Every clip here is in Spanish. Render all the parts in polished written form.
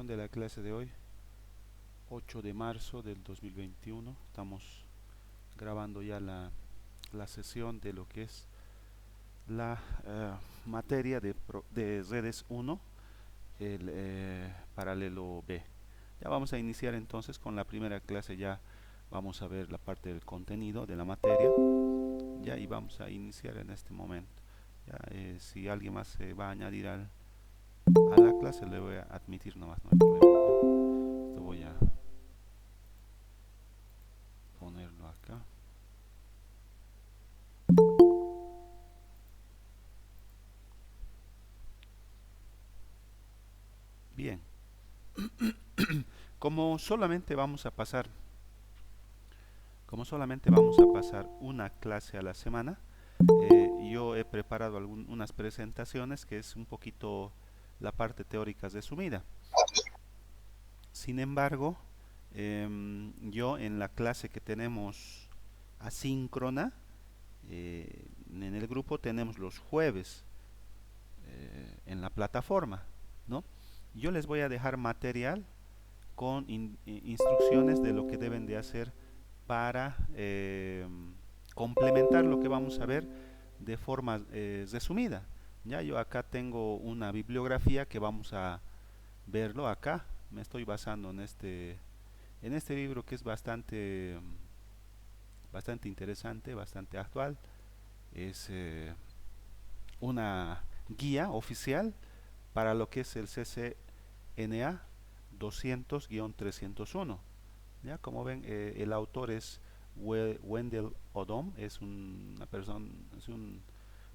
presentación de la clase de hoy, 8 de marzo del 2021. Estamos grabando ya la sesión de lo que es la materia de redes 1, el paralelo B. Ya vamos a iniciar entonces con la primera clase. Ya vamos a ver la parte del contenido de la materia, ya, y vamos a iniciar en este momento. Ya, si alguien más se va a añadir a la clase, le voy a admitir nomás, no hay problema. Ya. Esto voy a ponerlo acá. Bien, como solamente vamos a pasar como solamente vamos a pasar una clase a la semana, yo he preparado unas presentaciones que es un poquito la parte teórica resumida. Sin embargo, yo en la clase que tenemos asíncrona, en el grupo tenemos los jueves, en la plataforma, ¿no? Yo les voy a dejar material con instrucciones de lo que deben de hacer para complementar lo que vamos a ver de forma resumida. Ya, yo acá tengo una bibliografía que vamos a verlo acá. Me estoy basando en este libro que es bastante interesante, bastante actual. Es una guía oficial para lo que es el CCNA 200-301. ¿Ya? Como ven, el autor es Wendell Odom, es una persona, es un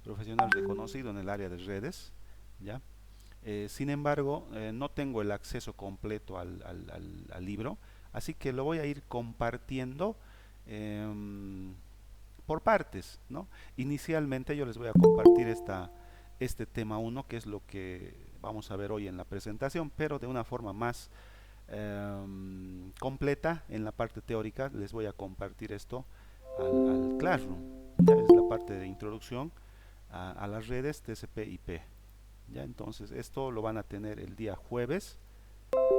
profesional reconocido en el área de redes. ¿Ya? Sin embargo, no tengo el acceso completo al libro, así que lo voy a ir compartiendo em, por partes, ¿no? Inicialmente yo les voy a compartir este tema 1, que es lo que vamos a ver hoy en la presentación, pero de una forma más completa. En la parte teórica les voy a compartir esto al Classroom. Ya es la parte de introducción a las redes TCP/IP. Ya, entonces esto lo van a tener el día jueves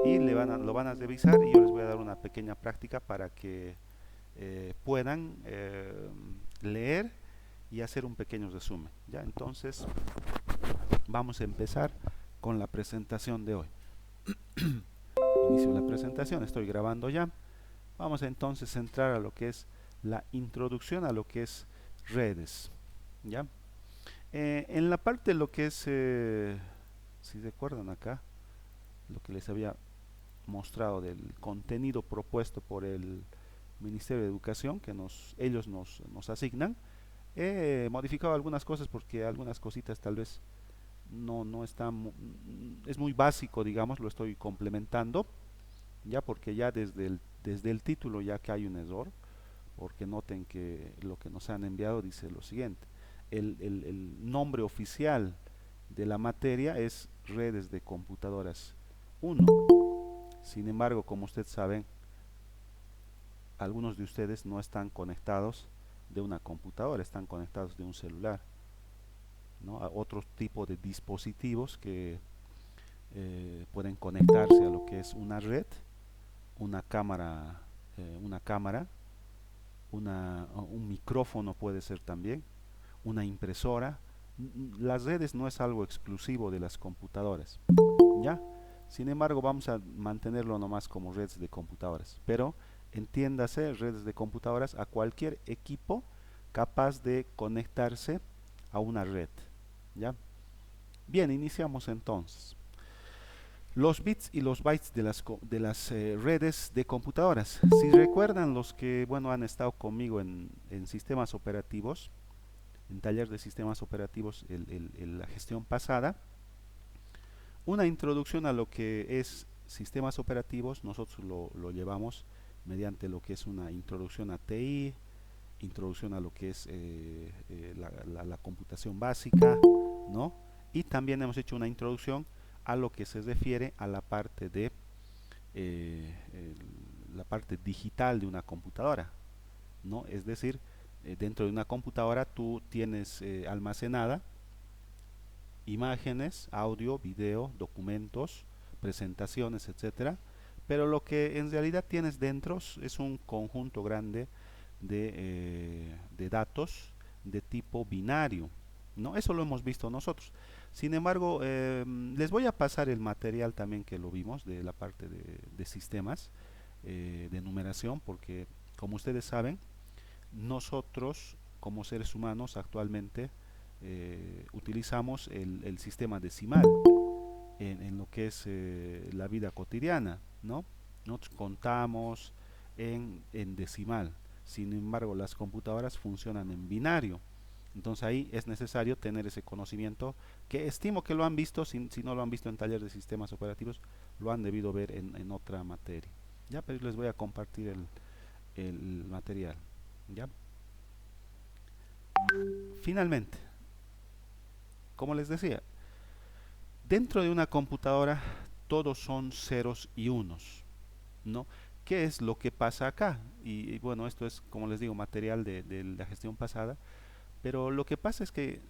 y lo van a revisar, y yo les voy a dar una pequeña práctica para que puedan leer y hacer un pequeño resumen. Ya, entonces vamos a empezar con la presentación de hoy. Inicio la presentación, estoy grabando ya. Vamos a entonces entrar a lo que es la introducción a lo que es redes. ¿Ya? En la parte de lo que es, si recuerdan acá, lo que les había mostrado del contenido propuesto por el Ministerio de Educación, que ellos nos asignan, he modificado algunas cosas porque algunas cositas tal vez no están, es muy básico, digamos, lo estoy complementando, ya, porque ya desde el título ya que hay un error, porque noten que lo que nos han enviado dice lo siguiente: el nombre oficial de la materia es redes de computadoras 1. Sin embargo, como ustedes saben, algunos de ustedes no están conectados de una computadora, están conectados de un celular, ¿no? A otro tipo de dispositivos que pueden conectarse a lo que es una red, una cámara, un micrófono puede ser también, una impresora. Las redes no es algo exclusivo de las computadoras, ¿ya? Sin embargo, vamos a mantenerlo nomás como redes de computadoras, pero entiéndase redes de computadoras a cualquier equipo capaz de conectarse a una red, ¿ya? Bien, iniciamos entonces. Los bits y los bytes de las redes de computadoras. Si recuerdan, los que bueno han estado conmigo en sistemas operativos, en taller de sistemas operativos, la gestión pasada, una introducción a lo que es sistemas operativos, nosotros lo llevamos mediante lo que es una introducción a TI, introducción a lo que es la computación básica, ¿no? Y también hemos hecho una introducción a lo que se refiere a la parte de la parte digital de una computadora, ¿no? Es decir, dentro de una computadora tú tienes almacenada imágenes, audio, video, documentos, representaciones, etcétera, pero lo que en realidad tienes dentro es un conjunto grande de datos de tipo binario, ¿no? Eso lo hemos visto nosotros. Sin embargo, les voy a pasar el material también que lo vimos de la parte de sistemas de numeración, porque como ustedes saben, nosotros como seres humanos actualmente utilizamos el sistema decimal en lo que es la vida cotidiana, ¿no? Nosotros contamos en decimal. Sin embargo, las computadoras funcionan en binario. Entonces ahí es necesario tener ese conocimiento que estimo que lo han visto, si no lo han visto en taller de sistemas operativos, lo han debido ver en otra materia. Ya, pero les voy a compartir el material. ¿Ya? Finalmente, como les decía, dentro de una computadora todos son ceros y unos, ¿no? ¿Qué es lo que pasa acá? Y bueno, esto es, como les digo, material de la gestión pasada, pero lo que pasa es que,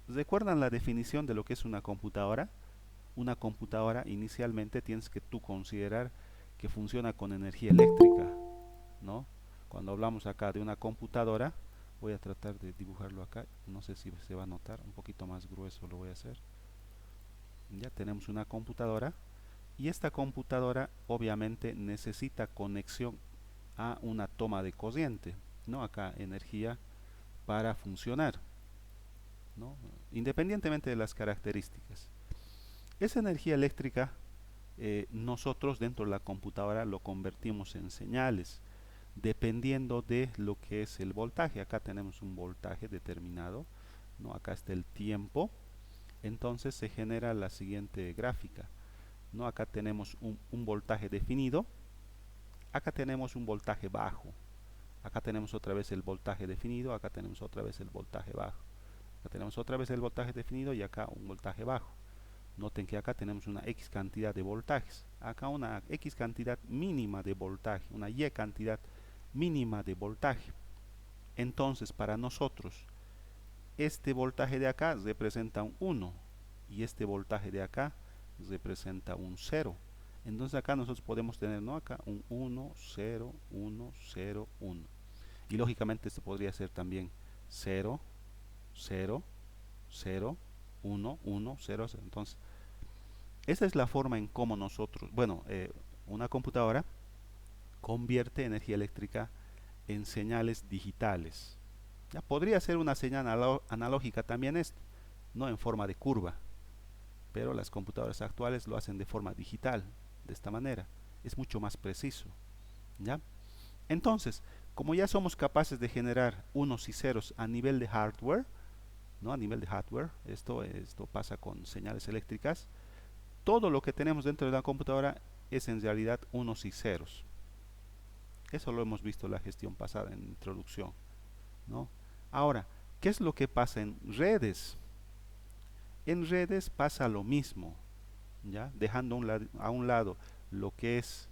¿recuerdan la definición de lo que es una computadora? Una computadora inicialmente tienes que tú considerar que funciona con energía eléctrica, ¿no? Cuando hablamos acá de una computadora, voy a tratar de dibujarlo acá, no sé si se va a notar, un poquito más grueso lo voy a hacer. Ya tenemos una computadora y esta computadora obviamente necesita conexión a una toma de corriente, ¿no? Acá energía para funcionar, ¿no? Independientemente de las características. Esa energía eléctrica nosotros dentro de la computadora lo convertimos en señales dependiendo de lo que es el voltaje. Acá tenemos un voltaje determinado, ¿no? Acá está el tiempo, entonces se genera la siguiente gráfica, ¿no? Acá tenemos un voltaje definido, acá tenemos un voltaje bajo, acá tenemos otra vez el voltaje definido, acá tenemos otra vez el voltaje bajo, acá tenemos otra vez el voltaje definido y acá un voltaje bajo. Noten que acá tenemos una X cantidad de voltajes, acá una X cantidad mínima de voltaje, una Y cantidad mínima de voltaje. Entonces para nosotros este voltaje de acá representa un 1 y este voltaje de acá representa un 0. Entonces acá nosotros podemos tener, ¿no? Acá un 1, 0, 1, 0, 1. Y lógicamente esto podría ser también 0, 0, 0, 1, 1, 0. Entonces esa es la forma en cómo nosotros, bueno, una computadora convierte energía eléctrica en señales digitales. Ya podría ser una señal analógica también esto, no en forma de curva, pero las computadoras actuales lo hacen de forma digital, de esta manera. Es mucho más preciso, ¿ya? Entonces, como ya somos capaces de generar unos y ceros a nivel de hardware, ¿no? A nivel de hardware, esto pasa con señales eléctricas, todo lo que tenemos dentro de la computadora es en realidad unos y ceros. Eso lo hemos visto en la gestión pasada, en introducción, ¿no? Ahora, ¿qué es lo que pasa en redes? En redes pasa lo mismo, ¿ya? Dejando a un lado lo que es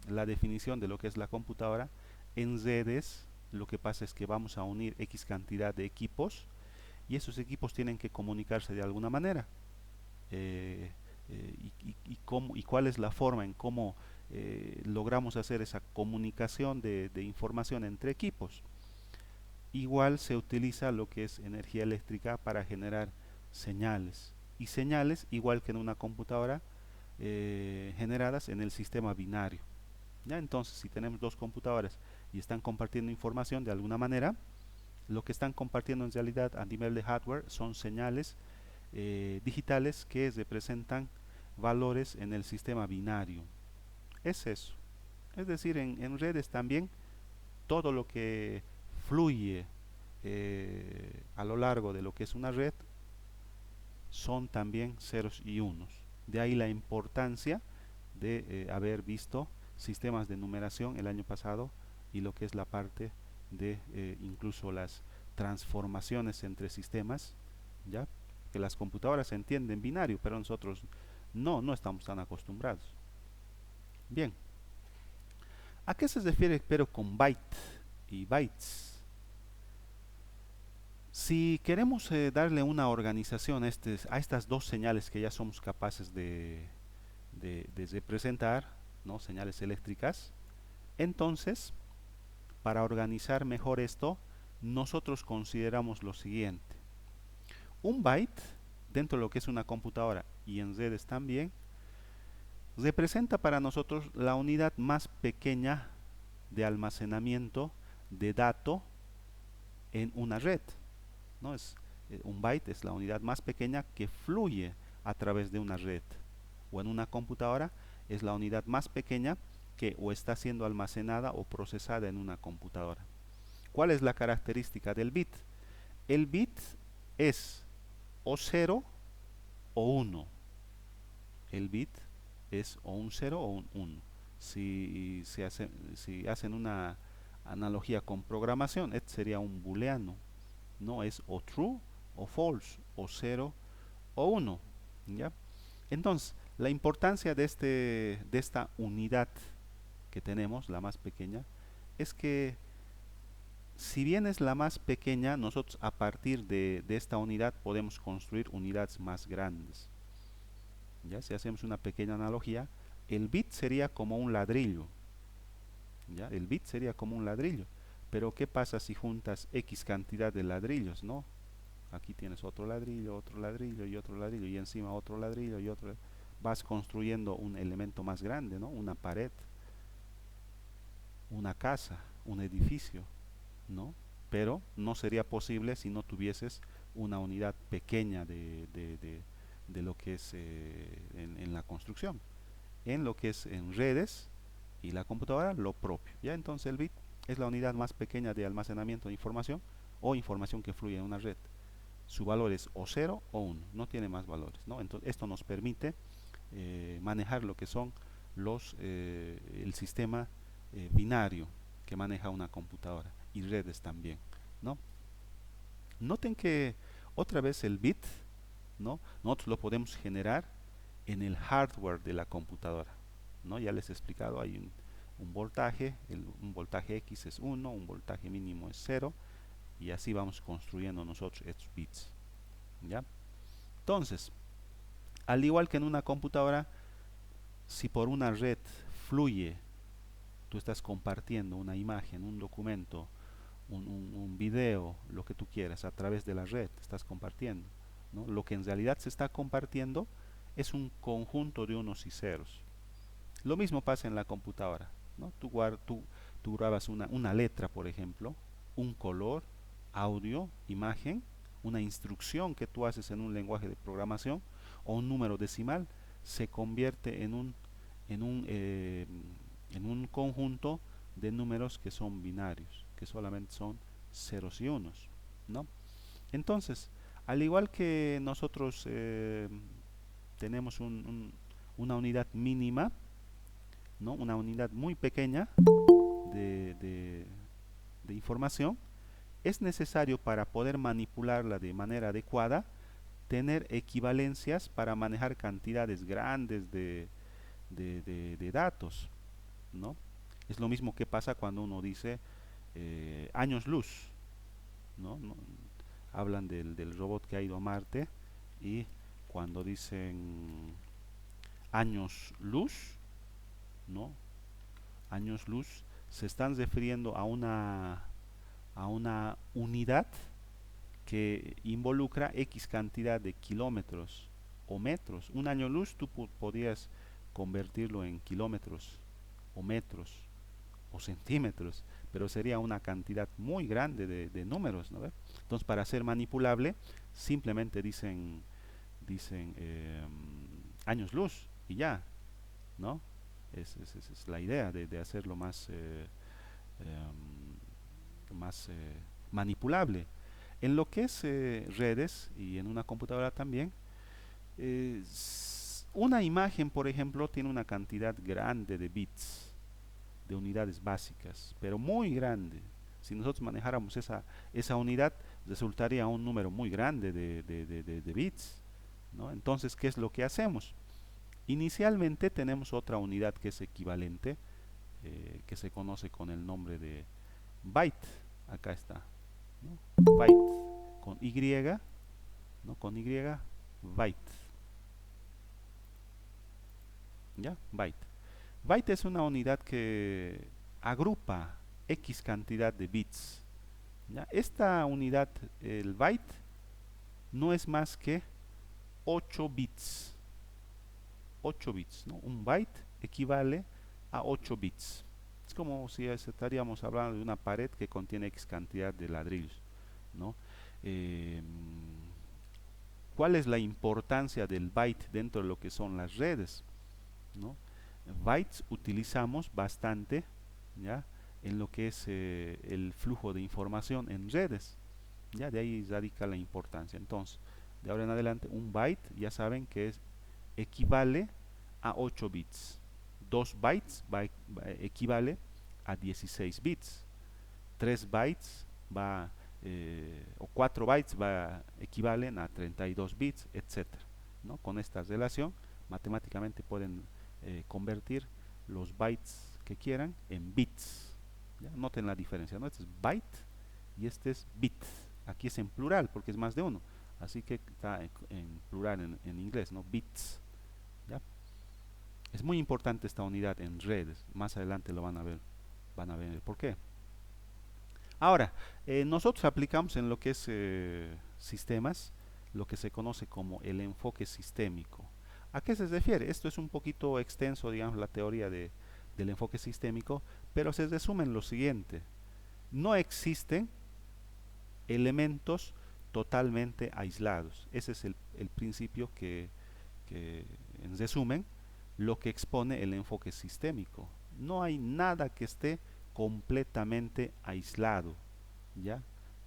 la definición de lo que es la computadora. En redes lo que pasa es que vamos a unir X cantidad de equipos y esos equipos tienen que comunicarse de alguna manera. Y cuál es la forma en cómo logramos hacer esa comunicación de información entre equipos. Igual se utiliza lo que es energía eléctrica para generar señales y señales igual que en una computadora generadas en el sistema binario. ¿Ya? Entonces si tenemos dos computadoras y están compartiendo información de alguna manera, lo que están compartiendo en realidad a nivel de hardware son señales digitales que representan valores en el sistema binario. Es eso. Es decir, en redes también todo lo que fluye a lo largo de lo que es una red son también ceros y unos. De ahí la importancia de haber visto sistemas de numeración el año pasado y lo que es la parte de incluso las transformaciones entre sistemas, ¿ya? Que las computadoras entienden binario, pero nosotros no estamos tan acostumbrados. Bien, ¿a qué se refiere pero con byte y bytes? Si queremos darle una organización a estas dos señales que ya somos capaces de representar, ¿no? Señales eléctricas, entonces, para organizar mejor esto, nosotros consideramos lo siguiente. Un byte, dentro de lo que es una computadora y en redes también, representa para nosotros la unidad más pequeña de almacenamiento de datos en una red, ¿no? Un byte es la unidad más pequeña que fluye a través de una red. O en una computadora es la unidad más pequeña que o está siendo almacenada o procesada en una computadora. ¿Cuál es la característica del bit? El bit es o 0 o 1. El bit es o un 0 o un 1. Si hacen una analogía con programación, este sería un booleano. No es o true o false, o 0 o 1. ¿Ya? Entonces, la importancia de esta unidad que tenemos, la más pequeña, es que si bien es la más pequeña, nosotros a partir de esta unidad podemos construir unidades más grandes. ¿Ya? Si hacemos una pequeña analogía, el bit sería como un ladrillo. ¿Ya? El bit sería como un ladrillo. Pero ¿qué pasa si juntas X cantidad de ladrillos? ¿No? Aquí tienes otro ladrillo y otro ladrillo y encima otro ladrillo y otro. Vas construyendo un elemento más grande, ¿no? Una pared, una casa, un edificio, ¿no? Pero no sería posible si no tuvieses una unidad pequeña de lo que es en la construcción. En lo que es en redes y la computadora, lo propio. ¿Ya? Entonces el bit es la unidad más pequeña de almacenamiento de información o información que fluye en una red. Su valor es o 0 o 1, no tiene más valores, ¿no? Entonces esto nos permite manejar lo que son el sistema binario que maneja una computadora y redes también, ¿no? Noten que otra vez el bit, ¿no? Nosotros lo podemos generar en el hardware de la computadora, ¿no? Ya les he explicado, hay un voltaje, un voltaje X es 1, un voltaje mínimo es 0, y así vamos construyendo nosotros estos bits. ¿Ya? Entonces, al igual que en una computadora, si por una red fluye, tú estás compartiendo una imagen, un documento, un video, lo que tú quieras, a través de la red, estás compartiendo, ¿no? Lo que en realidad se está compartiendo es un conjunto de unos y ceros. Lo mismo pasa en la computadora, ¿no? Tú grabas una letra, por ejemplo, un color, audio, imagen, una instrucción que tú haces en un lenguaje de programación o un número decimal, se convierte en un conjunto de números que son binarios, que solamente son ceros y unos, ¿no? Entonces, al igual que nosotros tenemos una unidad mínima, ¿no? Una unidad muy pequeña de, de, de información, es necesario para poder manipularla de manera adecuada tener equivalencias para manejar cantidades grandes de datos, ¿no? Es lo mismo que pasa cuando uno dice años luz, ¿no? Hablan del robot que ha ido a Marte y cuando dicen años luz, ¿no? Años luz se están refiriendo a una unidad que involucra X cantidad de kilómetros o metros. Un año luz tú podías convertirlo en kilómetros o metros o centímetros, pero sería una cantidad muy grande de números, ¿no? Entonces, para ser manipulable, simplemente dicen años luz y ya, ¿no? Es la idea de hacerlo más manipulable. En lo que es redes y en una computadora también, una imagen, por ejemplo, tiene una cantidad grande de bits, de unidades básicas, pero muy grande. Si nosotros manejáramos esa unidad, resultaría un número muy grande de bits, ¿no? Entonces, ¿qué es lo que hacemos? Inicialmente tenemos otra unidad que es equivalente, que se conoce con el nombre de byte. Acá está, ¿no? Byte. con Y, ¿no? Con Y, byte. ¿Ya? Byte. Byte es una unidad que agrupa X cantidad de bits. ¿Ya? Esta unidad, el byte, no es más que 8 bits. 8 bits, ¿no? Un byte equivale a 8 bits. Es como si estaríamos hablando de una pared que contiene X cantidad de ladrillos, ¿no? Eh, ¿Cuál es la importancia del byte dentro de lo que son las redes? ¿No? Bytes utilizamos bastante, ¿ya? En lo que es el flujo de información en redes. ¿Ya? De ahí radica la importancia. Entonces, de ahora en adelante, un byte ya saben que equivale a 8 bits. 2 bytes equivale a 16 bits. 3 bytes o 4 bytes equivalen a 32 bits, etcétera, ¿no? Con esta relación, matemáticamente pueden convertir los bytes que quieran en bits. ¿Ya? Noten la diferencia, ¿no? Este es byte y este es bit. Aquí es en plural porque es más de uno, así que está en plural en inglés, ¿no? Bits. ¿Ya? Es muy importante esta unidad en redes. Más adelante lo van a ver por qué. Ahora, nosotros aplicamos en lo que es sistemas lo que se conoce como el enfoque sistémico. ¿A qué se refiere? Esto es un poquito extenso, digamos, la teoría del enfoque sistémico, pero se resume en lo siguiente. No existen elementos totalmente aislados. Ese es el principio que, en resumen, lo que expone el enfoque sistémico. No hay nada que esté completamente aislado, ¿ya?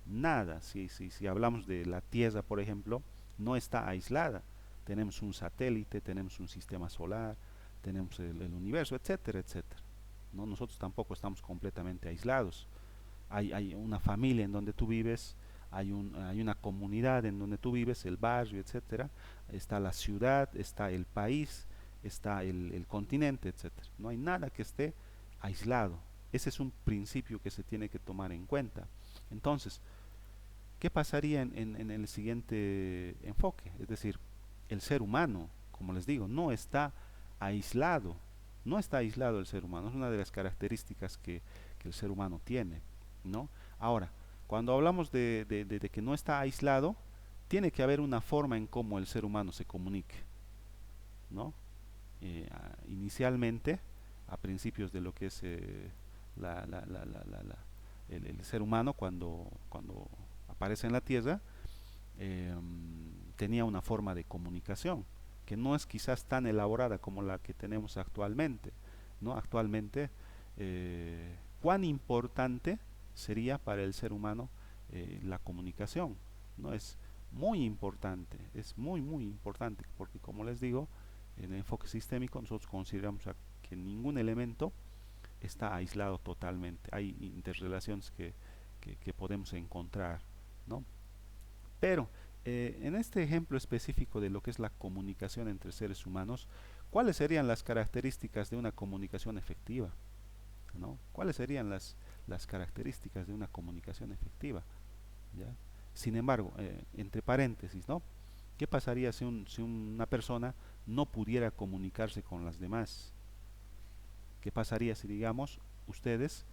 Nada. Si hablamos de la Tierra, por ejemplo, no está aislada. Tenemos un satélite, tenemos un sistema solar, tenemos el universo, etcétera, etcétera. ¿No? Nosotros tampoco estamos completamente aislados. Hay una familia en donde tú vives, hay una comunidad en donde tú vives, el barrio, etcétera. Está la ciudad, está el país, está el continente, etcétera. No hay nada que esté aislado. Ese es un principio que se tiene que tomar en cuenta. Entonces, ¿qué pasaría en el siguiente enfoque? Es decir, el ser humano, como les digo, no está aislado. No está aislado el ser humano. Es una de las características que el ser humano tiene, ¿no? Ahora, cuando hablamos de que no está aislado, tiene que haber una forma en cómo el ser humano se comunique, ¿no? Inicialmente, a principios de lo que es la, la, la, la, la, la, el ser humano cuando aparece en la Tierra, eh, tenía una forma de comunicación que no es quizás tan elaborada como la que tenemos actualmente, ¿no? Actualmente, ¿cuán importante sería para el ser humano la comunicación? ¿No? Es muy importante, es muy importante, porque como les digo, en el enfoque sistémico nosotros consideramos que ningún elemento está aislado totalmente. Hay interrelaciones que podemos encontrar, ¿no? Pero en este ejemplo específico de lo que es la comunicación entre seres humanos, ¿cuáles serían las características de una comunicación efectiva? ¿No? ¿Cuáles serían las características de una comunicación efectiva? ¿Ya? Sin embargo, entre paréntesis, ¿no? ¿Qué pasaría si una persona no pudiera comunicarse con las demás? ¿Qué pasaría si, digamos, ustedes,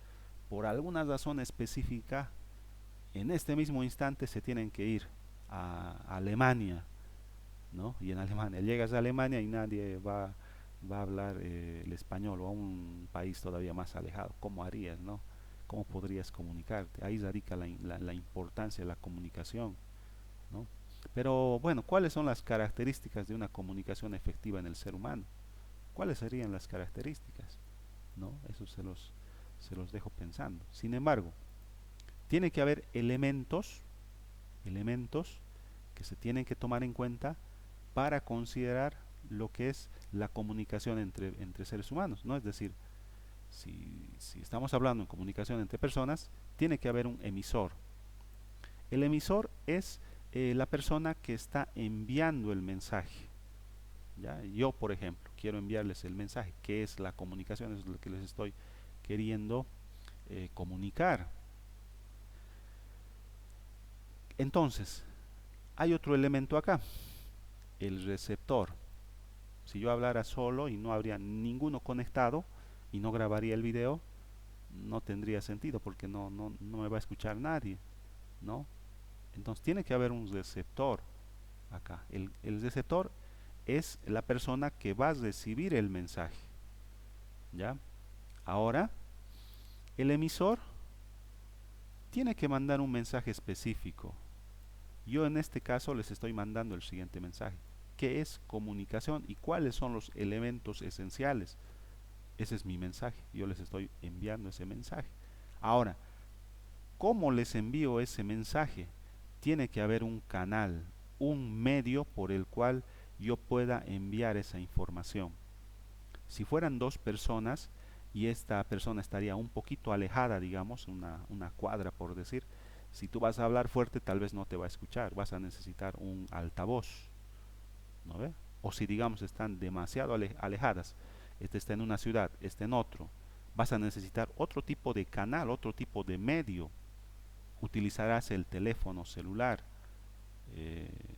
por alguna razón específica, en este mismo instante se tienen que ir a Alemania, ¿no? Y en Alemania, llegas a Alemania y nadie va a hablar el español, o a un país todavía más alejado? ¿Cómo harías, no? ¿Cómo podrías comunicarte? Ahí radica la importancia de la comunicación, ¿no? Pero bueno, ¿cuáles son las características de una comunicación efectiva en el ser humano? ¿Cuáles serían las características? ¿No? Eso se los dejo pensando. Sin embargo, tiene que haber elementos que se tienen que tomar en cuenta para considerar lo que es la comunicación entre seres humanos, ¿no? Es decir, si estamos hablando de comunicación entre personas, tiene que haber un emisor. El emisor es la persona que está enviando el mensaje. ¿Ya? Yo, por ejemplo, quiero enviarles el mensaje, que es la comunicación, es lo que les estoy queriendo comunicar. Entonces, hay otro elemento acá, el receptor. Si yo hablara solo y no habría ninguno conectado y no grabaría el video, no tendría sentido porque no me va a escuchar nadie, ¿no? Entonces tiene que haber un receptor acá. El receptor es la persona que va a recibir el mensaje, ¿ya? Ahora, el emisor tiene que mandar un mensaje específico. Yo en este caso les estoy mandando el siguiente mensaje. ¿Qué es comunicación y cuáles son los elementos esenciales? Ese es mi mensaje. Yo les estoy enviando ese mensaje. Ahora, ¿cómo les envío ese mensaje? Tiene que haber un canal, un medio por el cual yo pueda enviar esa información. Si fueran dos personas y esta persona estaría un poquito alejada, digamos, una cuadra por decir, si tú vas a hablar fuerte tal vez no te va a escuchar, vas a necesitar un altavoz, ¿no ve? O si digamos están demasiado alejadas, este está en una ciudad, este en otro, vas a necesitar otro tipo de canal, otro tipo de medio. Utilizarás el teléfono celular,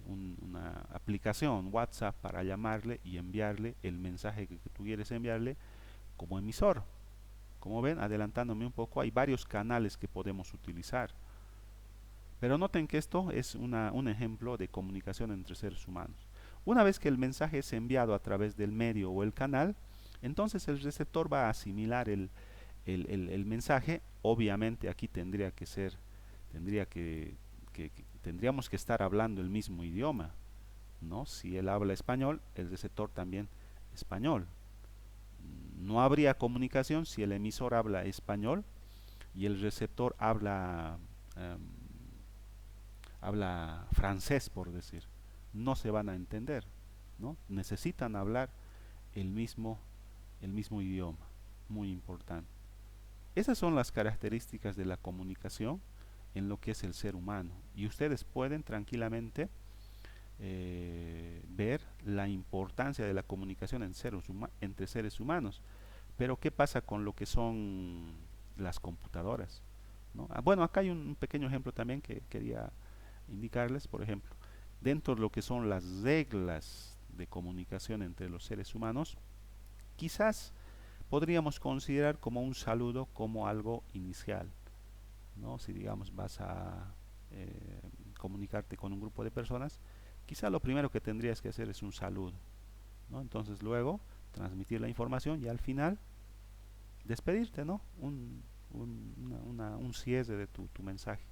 una aplicación WhatsApp para llamarle y enviarle el mensaje que tú quieres enviarle como emisor. Como ven, adelantándome un poco, hay varios canales que podemos utilizar. Pero noten que esto es un ejemplo de comunicación entre seres humanos. Una vez que el mensaje es enviado a través del medio o el canal, entonces el receptor va a asimilar el mensaje. Obviamente aquí tendría tendríamos que estar hablando el mismo idioma, ¿no? Si él habla español, el receptor también español. No habría comunicación si el emisor habla español y el receptor habla francés, por decir. No se van a entender, ¿no? Necesitan hablar el mismo, el mismo idioma, muy importante. Esas son las características de la comunicación en lo que es el ser humano. Y ustedes pueden tranquilamente ver la importancia de la comunicación entre seres humanos. Pero ¿qué pasa con lo que son las computadoras? ¿No? Bueno, acá hay un pequeño ejemplo también que quería indicarles. Por ejemplo, dentro de lo que son las reglas de comunicación entre los seres humanos, quizás podríamos considerar como un saludo como algo inicial, ¿no? Si digamos vas a comunicarte con un grupo de personas, quizá lo primero que tendrías que hacer es un saludo, ¿no? Entonces luego transmitir la información y al final despedirte, ¿no? Un cierre de tu mensaje.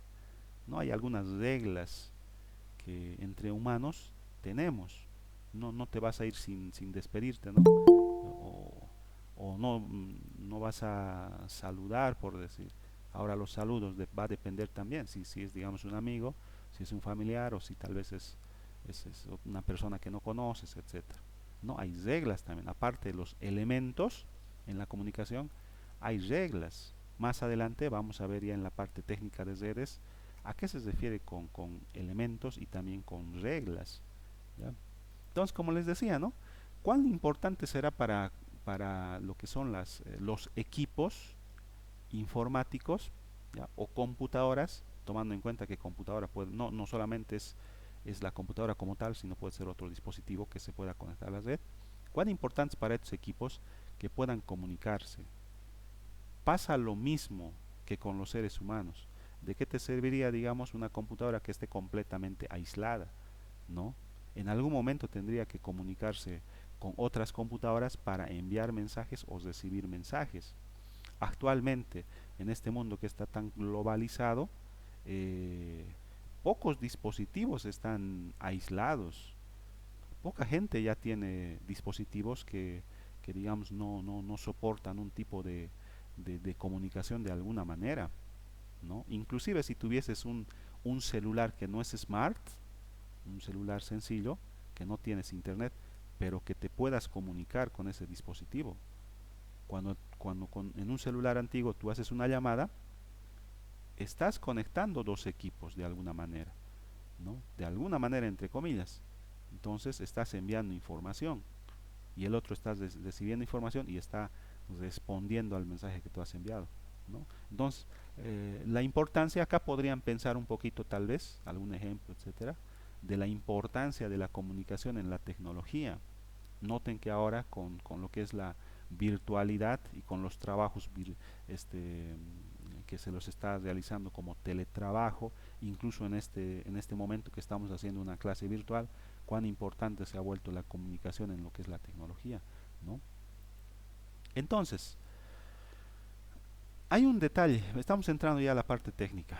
No hay algunas reglas que entre humanos tenemos. No te vas a ir sin despedirte, ¿no? O no vas a saludar, por decir. Ahora los saludos va a depender también si es, digamos, un amigo, si es un familiar o si tal vez es una persona que no conoces, etcétera. No, hay reglas también. Aparte de los elementos en la comunicación, hay reglas. Más adelante vamos a ver ya en la parte técnica de redes a qué se refiere con elementos y también con reglas, ¿ya? Entonces, como les decía, ¿no? ¿Cuán importante será para lo que son los equipos informáticos, ¿ya? O computadoras, tomando en cuenta que computadora no solamente es la computadora como tal, sino puede ser otro dispositivo que se pueda conectar a la red? ¿Cuán importante es para estos equipos que puedan comunicarse? Pasa lo mismo que con los seres humanos. ¿De qué te serviría, digamos, una computadora que esté completamente aislada? ¿No? En algún momento tendría que comunicarse con otras computadoras para enviar mensajes o recibir mensajes. Actualmente, en este mundo que está tan globalizado, eh, pocos dispositivos están aislados. Poca gente ya tiene dispositivos que digamos, no soportan un tipo de comunicación de alguna manera, ¿no? Inclusive si tuvieses un celular que no es smart, un celular sencillo, que no tienes internet, pero que te puedas comunicar con ese dispositivo. En un celular antiguo tú haces una llamada, estás conectando dos equipos de alguna manera, ¿no? De alguna manera, entre comillas. Entonces estás enviando información y el otro está recibiendo información y está respondiendo al mensaje que tú has enviado. ¿no? Entonces, la importancia acá podrían pensar un poquito tal vez, algún ejemplo, etcétera, de la importancia de la comunicación en la tecnología. Noten que ahora con lo que es la virtualidad y con los trabajos que se los está realizando como teletrabajo, incluso en este momento que estamos haciendo una clase virtual, cuán importante se ha vuelto la comunicación en lo que es la tecnología, ¿no? Entonces, hay un detalle, estamos entrando ya a la parte técnica,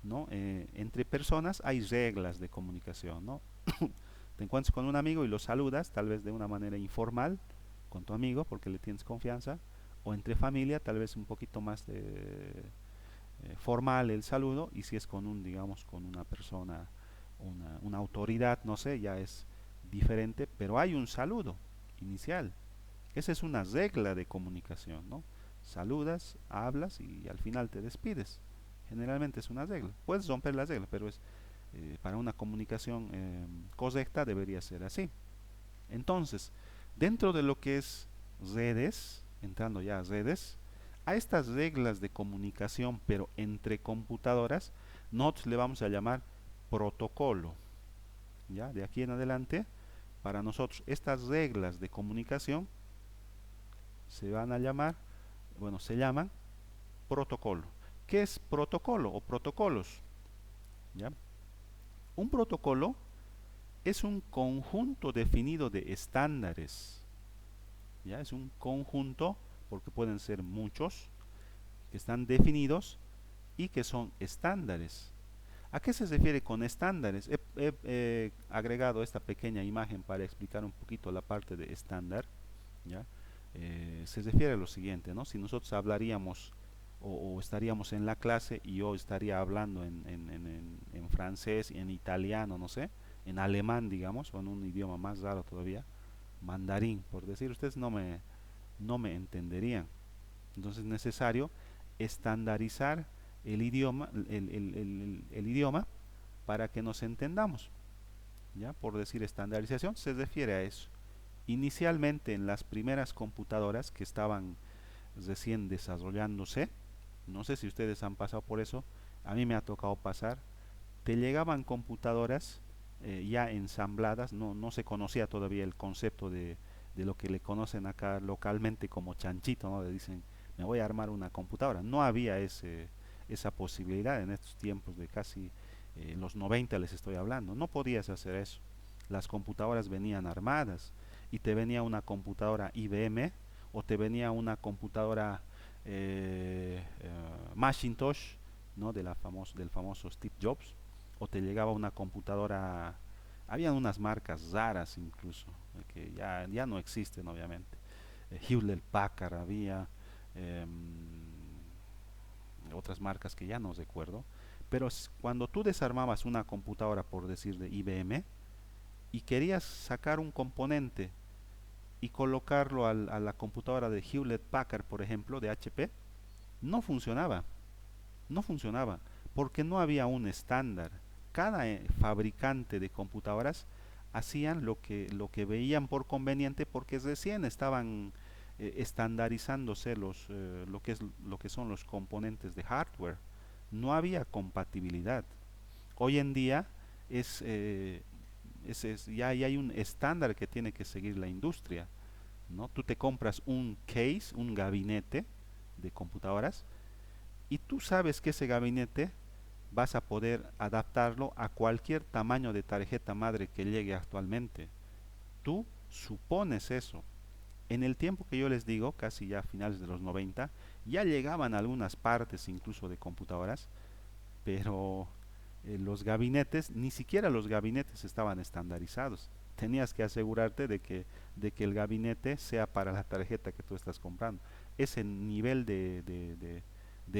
¿no? Entre personas hay reglas de comunicación, ¿no? Te encuentras con un amigo y lo saludas, tal vez de una manera informal, con tu amigo, porque le tienes confianza, o entre familia, tal vez un poquito más formal el saludo, y si es con un, digamos, con una persona, una autoridad, no sé, ya es diferente, pero hay un saludo inicial. Esa es una regla de comunicación, ¿no? Saludas, hablas y al final te despides. Generalmente es una regla. Puedes romper la regla, pero es para una comunicación correcta debería ser así. Entonces, dentro de lo que es redes, entrando ya a redes, a estas reglas de comunicación, pero entre computadoras, nosotros le vamos a llamar protocolo. ¿Ya? De aquí en adelante, para nosotros estas reglas de comunicación se van a llamar, bueno, se llaman protocolo. ¿Qué es protocolo o protocolos? ¿Ya? Un protocolo es un conjunto definido de estándares. ¿Ya? Es un conjunto, porque pueden ser muchos, que están definidos y que son estándares. ¿A qué se refiere con estándares? He agregado esta pequeña imagen para explicar un poquito la parte de estándar. ¿Ya? Se refiere a lo siguiente, ¿no? Si nosotros hablaríamos o estaríamos en la clase y yo estaría hablando en francés, en italiano, no sé, en alemán, digamos, o en un idioma más raro todavía, mandarín, por decir, ustedes no me entenderían. Entonces es necesario estandarizar el idioma para que nos entendamos. ¿Ya? Por decir estandarización se refiere a eso. Inicialmente en las primeras computadoras que estaban recién desarrollándose, no sé si ustedes han pasado por eso, a mí me ha tocado pasar, te llegaban computadoras ya ensambladas, no se conocía todavía el concepto de lo que le conocen acá localmente como chanchito, ¿no? Le dicen, me voy a armar una computadora. No había esa posibilidad en estos tiempos de casi los 90 les estoy hablando. No podías hacer eso. Las computadoras venían armadas y te venía una computadora IBM o te venía una computadora Macintosh, ¿no? Del famoso Steve Jobs, o te llegaba una computadora, habían unas marcas raras incluso, que ya no existen obviamente. Hewlett Packard había, eh, otras marcas que ya no recuerdo, pero cuando tú desarmabas una computadora, por decir de IBM, y querías sacar un componente y colocarlo a la computadora de Hewlett Packard, por ejemplo, de HP, no funcionaba, no funcionaba, porque no había un estándar. Cada fabricante de computadoras hacían lo que veían por conveniente porque recién estaban estandarizándose lo que son los componentes de hardware. No había compatibilidad. Hoy en día es, ya hay un estándar que tiene que seguir la industria, ¿no? Tú te compras un case, un gabinete de computadoras y tú sabes que ese gabinete vas a poder adaptarlo a cualquier tamaño de tarjeta madre que llegue actualmente. Tú supones eso. En el tiempo que yo les digo, casi ya a finales de los 90, ya llegaban algunas partes incluso de computadoras, pero los gabinetes, ni siquiera los gabinetes estaban estandarizados. Tenías que asegurarte de que el gabinete sea para la tarjeta que tú estás comprando. Ese nivel de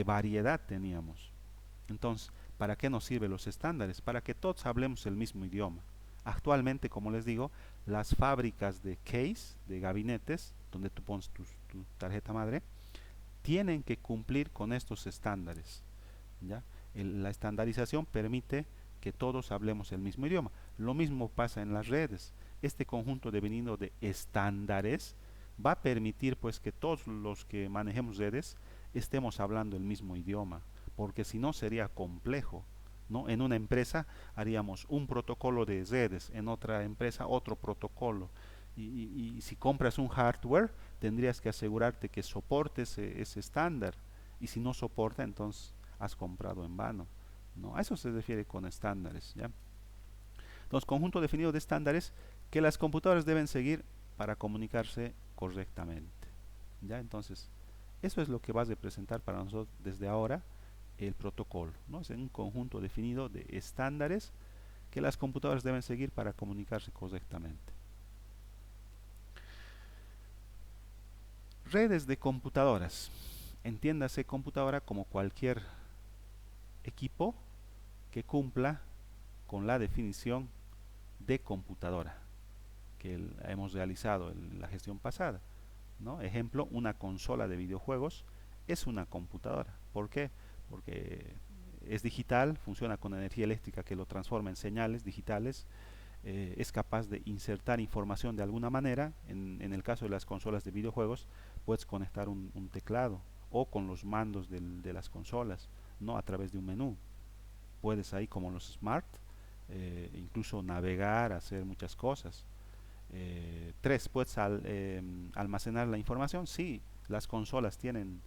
variedad teníamos. Entonces, ¿para qué nos sirven los estándares? Para que todos hablemos el mismo idioma. Actualmente, como les digo, las fábricas de case, de gabinetes, donde tú pones tu tarjeta madre, tienen que cumplir con estos estándares. ¿Ya? La estandarización permite que todos hablemos el mismo idioma. Lo mismo pasa en las redes. Este conjunto devenido de estándares va a permitir pues que todos los que manejemos redes estemos hablando el mismo idioma, porque si no sería complejo, ¿no? En una empresa haríamos un protocolo de redes, en otra empresa otro protocolo. Y si compras un hardware, tendrías que asegurarte que soporte ese estándar. Y si no soporta, entonces has comprado en vano, ¿no? A eso se refiere con estándares, ¿ya? Entonces, conjunto definido de estándares que las computadoras deben seguir para comunicarse correctamente, ¿ya? Entonces, eso es lo que va a representar para nosotros desde ahora el protocolo, ¿no? Es un conjunto definido de estándares que las computadoras deben seguir para comunicarse correctamente. Redes de computadoras. Entiéndase computadora como cualquier equipo que cumpla con la definición de computadora que hemos realizado en la gestión pasada, ¿no? Ejemplo, una consola de videojuegos es una computadora. ¿Por qué? Porque es digital, funciona con energía eléctrica que lo transforma en señales digitales, es capaz de insertar información de alguna manera. En el caso de las consolas de videojuegos, puedes conectar un teclado o con los mandos de las consolas, no a través de un menú. Puedes ahí, como los smart, incluso navegar, hacer muchas cosas. Tres, ¿puedes almacenar la información? Sí, las consolas tienen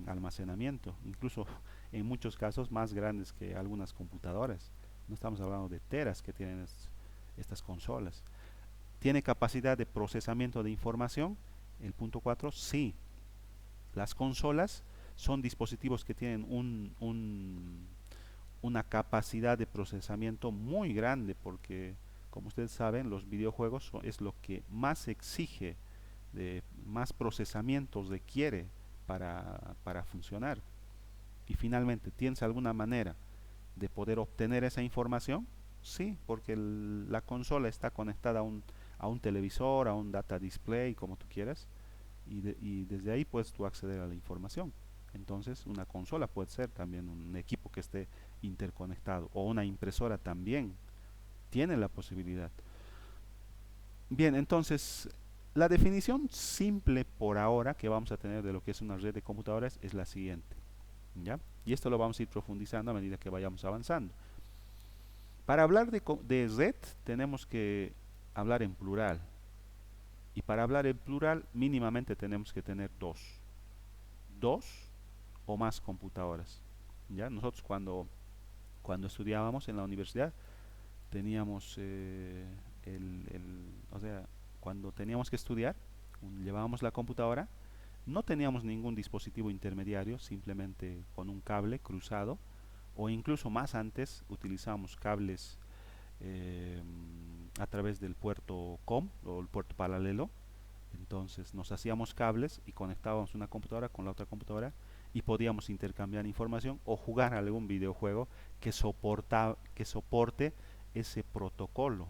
almacenamiento, incluso en muchos casos más grandes que algunas computadoras. No estamos hablando de teras que tienen estas consolas. ¿Tiene capacidad de procesamiento de información? El punto 4, sí. Las consolas son dispositivos que tienen una capacidad de procesamiento muy grande, porque como ustedes saben, los videojuegos es lo que más exige, más procesamiento requiere para funcionar. Y finalmente, ¿tienes alguna manera de poder obtener esa información? Sí, porque la consola está conectada a un televisor, a un data display, como tú quieras, y desde ahí puedes tú acceder a la información. Entonces, una consola puede ser también un equipo que esté interconectado, o una impresora también tiene la posibilidad. Bien, entonces, la definición simple por ahora que vamos a tener de lo que es una red de computadoras es la siguiente, ¿ya? Y esto lo vamos a ir profundizando a medida que vayamos avanzando. Para hablar de red tenemos que hablar en plural. Y para hablar en plural mínimamente tenemos que tener dos o más computadoras. ¿Ya? Nosotros cuando estudiábamos en la universidad teníamos o sea, cuando teníamos que estudiar, llevábamos la computadora, no teníamos ningún dispositivo intermediario, simplemente con un cable cruzado, o incluso más antes utilizábamos cables eh, a través del puerto COM o el puerto paralelo. Entonces nos hacíamos cables y conectábamos una computadora con la otra computadora y podíamos intercambiar información o jugar algún videojuego que soporte ese protocolo,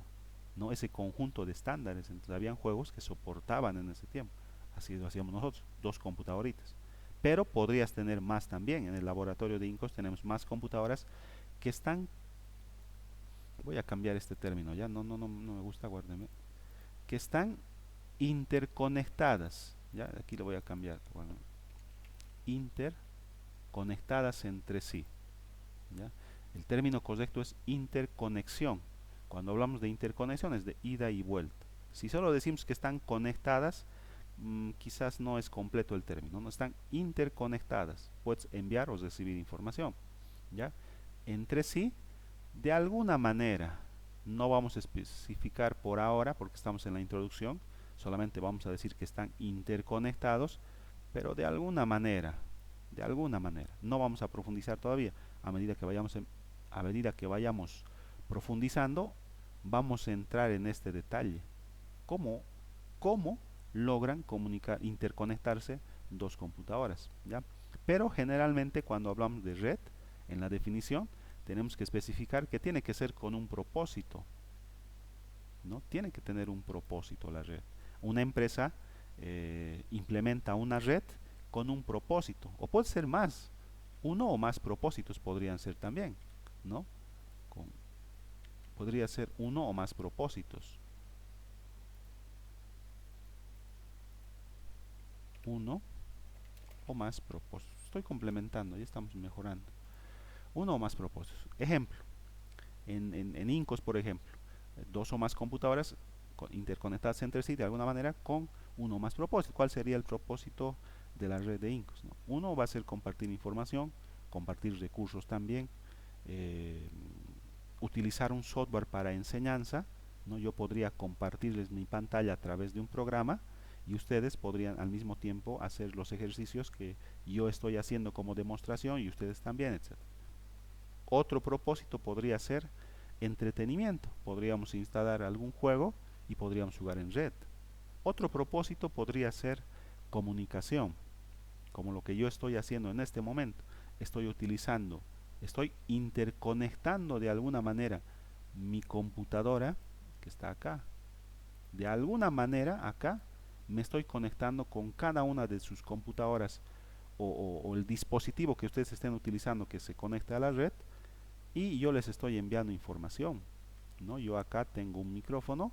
no ese conjunto de estándares. Entonces habían juegos que soportaban en ese tiempo. Así lo hacíamos nosotros, dos computadoritas. Pero podrías tener más también. En el laboratorio de INCOS tenemos más computadoras que están, voy a cambiar este término, ya no me gusta, guárdeme, que están interconectadas, ya aquí lo voy a cambiar, bueno, interconectadas entre sí, ¿ya? El término correcto es interconexión. Cuando hablamos de interconexión es de ida y vuelta. Si solo decimos que están conectadas, quizás no es completo el término, no están interconectadas, puedes enviar o recibir información, ¿ya? Entre sí, de alguna manera. No vamos a especificar por ahora porque estamos en la introducción, solamente vamos a decir que están interconectados, pero de alguna manera. No vamos a profundizar todavía. A medida que vayamos profundizando, vamos a entrar en este detalle. ¿Cómo logran interconectarse dos computadoras? ¿Ya? Pero generalmente cuando hablamos de red, en la definición, tenemos que especificar que tiene que ser con un propósito, ¿no? Tiene que tener un propósito la red. Una empresa implementa una red con un propósito, o puede ser más, uno o más propósitos podrían ser también, ¿no? Con, podría ser uno o más propósitos. Uno o más propósitos. Estoy complementando, ya estamos mejorando. Uno o más propósitos. Ejemplo, en INCOS, por ejemplo, dos o más computadoras interconectadas entre sí de alguna manera con uno o más propósitos. ¿Cuál sería el propósito de la red de INCOS? ¿No? Uno va a ser compartir información, compartir recursos también, eh, utilizar un software para enseñanza, ¿no? Yo podría compartirles mi pantalla a través de un programa y ustedes podrían al mismo tiempo hacer los ejercicios que yo estoy haciendo como demostración y ustedes también, etc. Otro propósito podría ser entretenimiento. Podríamos instalar algún juego y podríamos jugar en red. Otro propósito podría ser comunicación, como lo que yo estoy haciendo en este momento. Estoy interconectando de alguna manera mi computadora que está acá. De alguna manera acá me estoy conectando con cada una de sus computadoras o el dispositivo que ustedes estén utilizando que se conecte a la red y yo les estoy enviando información, ¿no? Yo acá tengo un micrófono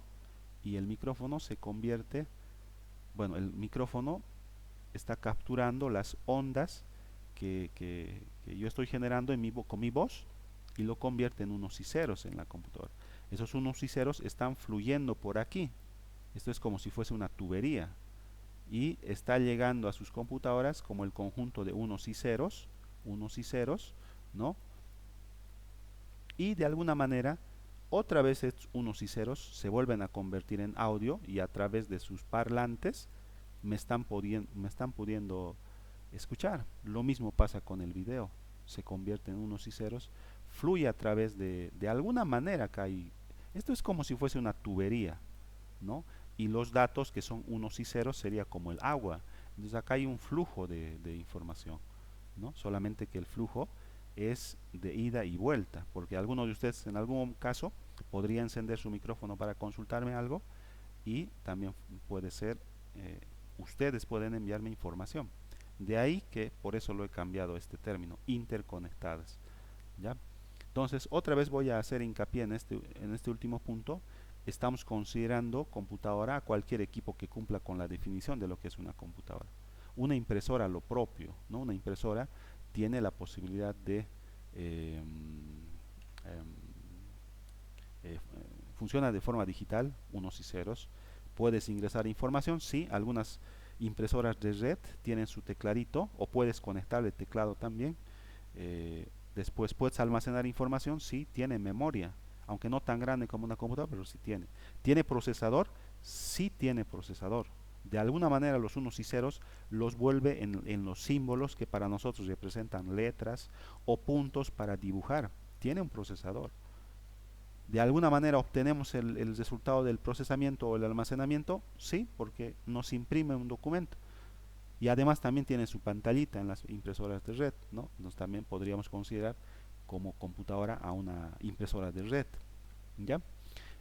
y el micrófono se convierte, bueno, el micrófono está capturando las ondas que yo estoy generando con mi voz y lo convierte en unos y ceros en la computadora. Esos unos y ceros están fluyendo por aquí. Esto es como si fuese una tubería y está llegando a sus computadoras como el conjunto de unos y ceros, ¿no? Y de alguna manera otra vez estos unos y ceros se vuelven a convertir en audio y a través de sus parlantes me están pudiendo escuchar. Lo mismo pasa con el video, se convierte en unos y ceros, fluye a través de alguna manera acá y esto es como si fuese una tubería, ¿no? Y los datos que son unos y ceros sería como el agua. Entonces acá hay un flujo de información, ¿no? Solamente que el flujo es de ida y vuelta, porque alguno de ustedes en algún caso podría encender su micrófono para consultarme algo y también puede ser, ustedes pueden enviarme información. De ahí que por eso lo he cambiado este término, interconectadas, ¿ya? Entonces, otra vez voy a hacer hincapié en este último punto. Estamos considerando computadora a cualquier equipo que cumpla con la definición de lo que es una computadora. Una impresora, lo propio, ¿no? Una impresora tiene la posibilidad de eh, funciona de forma digital, unos y ceros. Puedes ingresar información, sí, algunas impresoras de red tienen su tecladito o puedes conectar el teclado también. Después puedes almacenar información, sí, tiene memoria, aunque no tan grande como una computadora, pero sí tiene. ¿Tiene procesador? Sí tiene procesador. De alguna manera los unos y ceros los vuelve en los símbolos que para nosotros representan letras o puntos para dibujar. Tiene un procesador. De alguna manera obtenemos el resultado del procesamiento o el almacenamiento, sí, porque nos imprime un documento. Y además también tiene su pantallita en las impresoras de red, ¿no? Entonces también podríamos considerar como computadora a una impresora de red, ¿ya?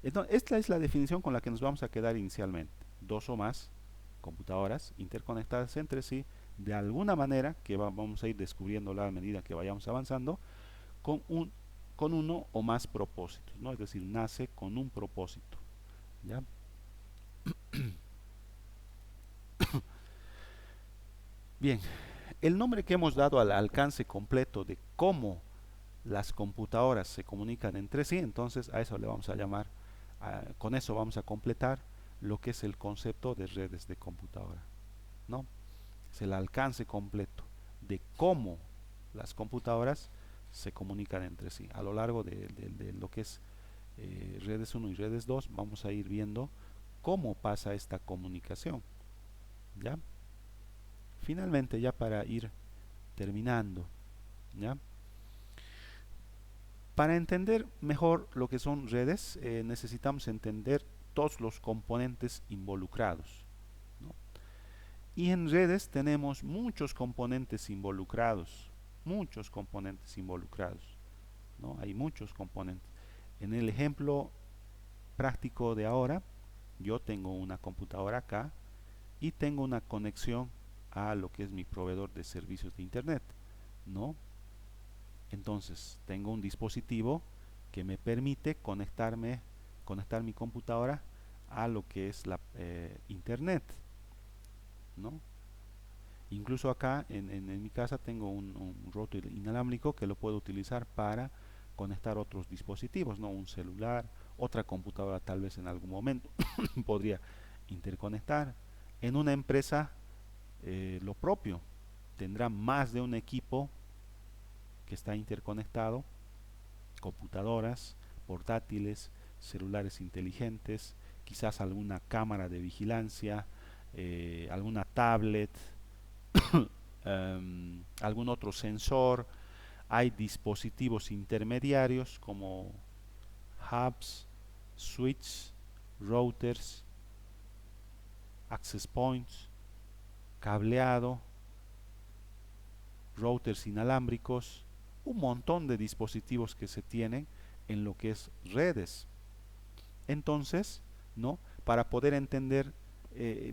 Entonces, esta es la definición con la que nos vamos a quedar inicialmente. Dos o más computadoras interconectadas entre sí, de alguna manera, que vamos a ir descubriéndola a medida que vayamos avanzando, con con uno o más propósitos, ¿no? Es decir, nace con un propósito, ¿ya? Bien, el nombre que hemos dado al alcance completo de cómo las computadoras se comunican entre sí, entonces a eso le vamos a llamar, con eso vamos a completar lo que es el concepto de redes de computadora, ¿no? Es el alcance completo de cómo las computadoras se comunican entre sí. A lo largo de lo que es redes 1 y redes 2 vamos a ir viendo cómo pasa esta comunicación, ¿ya? Finalmente, ya para ir terminando, ¿ya? Para entender mejor lo que son redes, necesitamos entender todos los componentes involucrados, ¿no? Y en redes tenemos muchos componentes involucrados, ¿no? Hay muchos componentes. En el ejemplo práctico de ahora, yo tengo una computadora acá y tengo una conexión a lo que es mi proveedor de servicios de internet, ¿no? Entonces tengo un dispositivo que me permite conectar mi computadora a lo que es la internet, ¿no? Incluso acá en mi casa tengo un router inalámbrico que lo puedo utilizar para conectar otros dispositivos, ¿no? Un celular, otra computadora tal vez en algún momento podría interconectar. En una empresa lo propio, tendrá más de un equipo que está interconectado, computadoras, portátiles, celulares inteligentes, quizás alguna cámara de vigilancia, alguna tablet, algún otro sensor. Hay dispositivos intermediarios como hubs, switches, routers, access points, cableado, routers inalámbricos, un montón de dispositivos que se tienen en lo que es redes. Entonces, ¿no? Para poder entender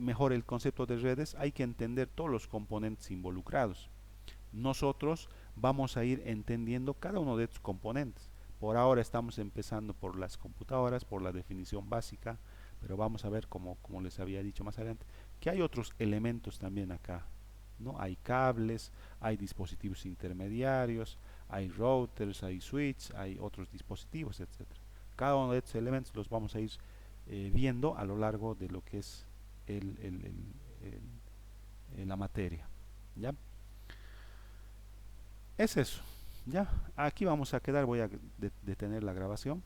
mejor el concepto de redes, hay que entender todos los componentes involucrados. Nosotros vamos a ir entendiendo cada uno de estos componentes. Por ahora estamos empezando por las computadoras, por la definición básica, pero vamos a ver, como les había dicho más adelante, que hay otros elementos también acá, ¿no? Hay cables, hay dispositivos intermediarios, hay routers, hay switches, hay otros dispositivos, etcétera. Cada uno de estos elementos los vamos a ir viendo a lo largo de lo que es el, el- el- la materia. ¿Ya? Es eso. Ya, aquí vamos a quedar, voy a detener la grabación.